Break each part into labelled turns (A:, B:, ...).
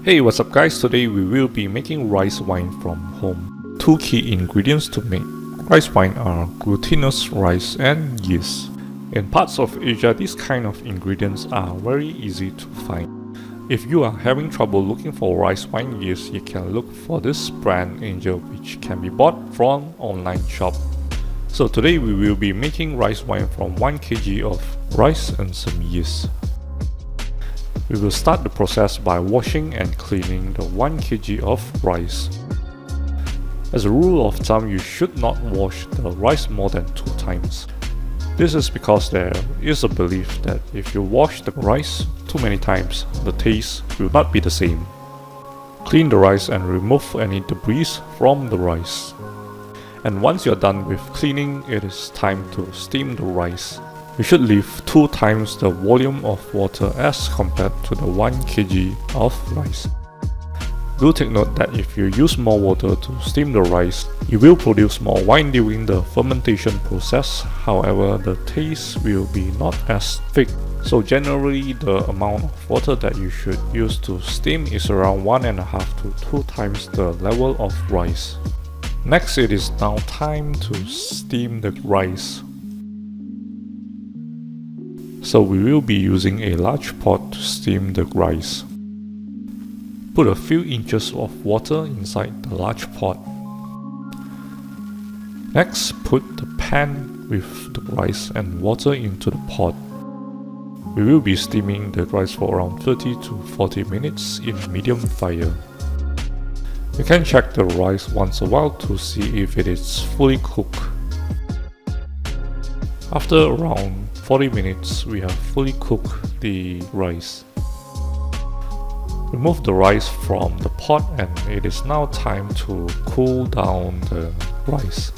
A: Hey, what's up guys? Today we will be making rice wine from home. Two key ingredients to make rice wine are glutinous rice and yeast. In parts of Asia, these kind of ingredients are very easy to find. If you are having trouble looking for rice wine yeast, you can look for this brand Angel, which can be bought from online shop. So today we will be making rice wine from 1 kg of rice and some yeast. We will start the process by washing and cleaning the 1 kg of rice. As a rule of thumb, you should not wash the rice more than 2 times. This is because there is a belief that if you wash the rice too many times, the taste will not be the same. Clean the rice and remove any debris from the rice. And once you're done with cleaning, it is time to steam the rice. You should leave 2 times the volume of water as compared to the 1 kg of rice. Do take note that if you use more water to steam the rice, you will produce more wine during the fermentation process. However, the taste will be not as thick. So generally, the amount of water that you should use to steam is around 1.5 to 2 times the level of rice. Next, it is now time to steam the rice. So we will be using a large pot to steam the rice. Put a few inches of water inside the large pot. Next, put the pan with the rice and water into the pot. We will be steaming the rice for around 30 to 40 minutes in medium fire. You can check the rice once a while to see if it is fully cooked. After around 40 minutes, we have fully cooked the rice. Remove the rice from the pot and it is now time to cool down the rice.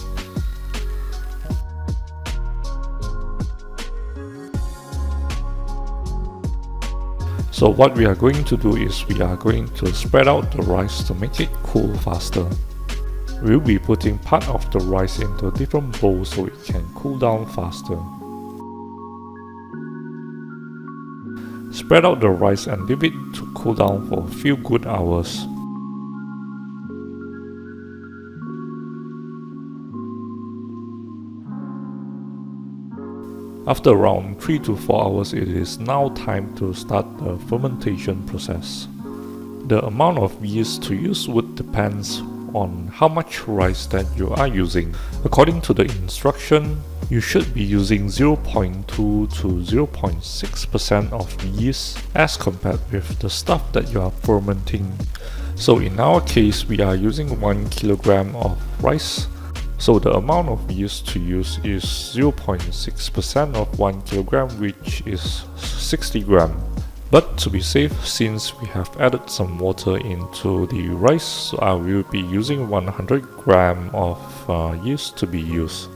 A: So what we are going to do is we are going to spread out the rice to make it cool faster. We will be putting part of the rice into different bowls so it can cool down faster. Spread out the rice and leave it to cool down for a few good hours. After around 3 to 4 hours, it is now time to start the fermentation process. The amount of yeast to use would depend on how much rice that you are using. According to the instruction, you should be using 0.2 to 0.6% of yeast as compared with the stuff that you are fermenting. So in our case, we are using 1 kilogram of rice. So the amount of yeast to use is 0.6% of 1 kilogram, which is 60 grams. But to be safe, since we have added some water into the rice, so I will be using 100 grams of yeast to be used.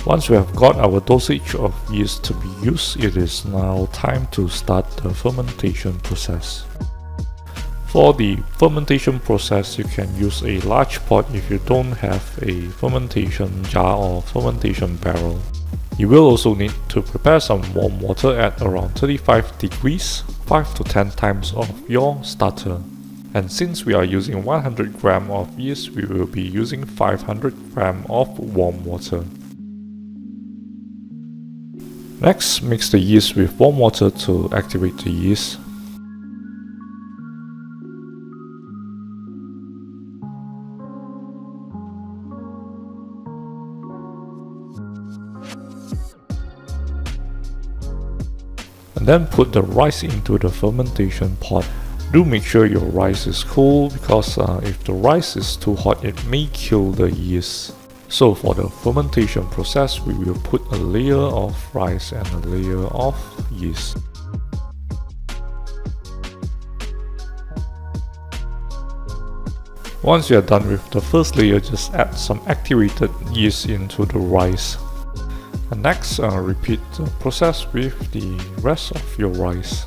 A: Once we have got our dosage of yeast to be used, it is now time to start the fermentation process. For the fermentation process, you can use a large pot if you don't have a fermentation jar or fermentation barrel. You will also need to prepare some warm water at around 35 degrees, 5 to 10 times of your starter. And since we are using 100 grams of yeast, we will be using 500 grams of warm water. Next, mix the yeast with warm water to activate the yeast. And then put the rice into the fermentation pot. Do make sure your rice is cool because if the rice is too hot, it may kill the yeast. So for the fermentation process, we will put a layer of rice and a layer of yeast. Once you are done with the first layer, just add some activated yeast into the rice. And next, repeat the process with the rest of your rice.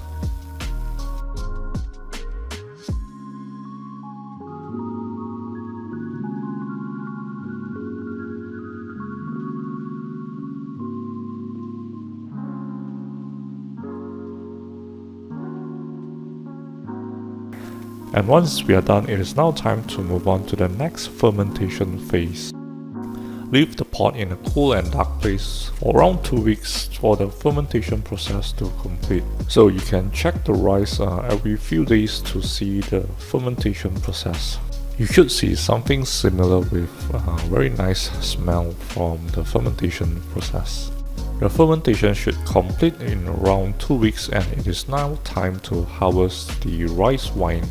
A: And once we are done, it is now time to move on to the next fermentation phase. Leave the pot in a cool and dark place for around 2 weeks for the fermentation process to complete. So you can check the rice every few days to see the fermentation process. You should see something similar with a very nice smell from the fermentation process. The fermentation should complete in around 2 weeks, and it is now time to harvest the rice wine.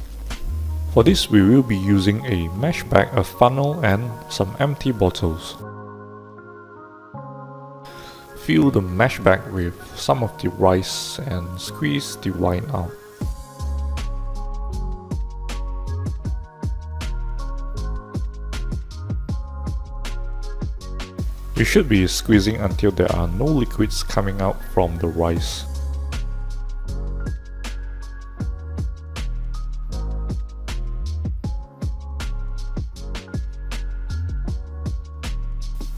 A: For this, we will be using a mesh bag, a funnel, and some empty bottles. Fill the mesh bag with some of the rice and squeeze the wine out. You should be squeezing until there are no liquids coming out from the rice.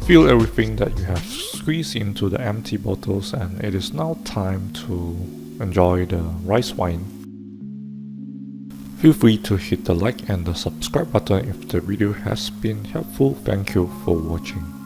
A: Fill everything that you have squeezed into the empty bottles, and it is now time to enjoy the rice wine. Feel free to hit the like and the subscribe button if the video has been helpful. Thank you for watching.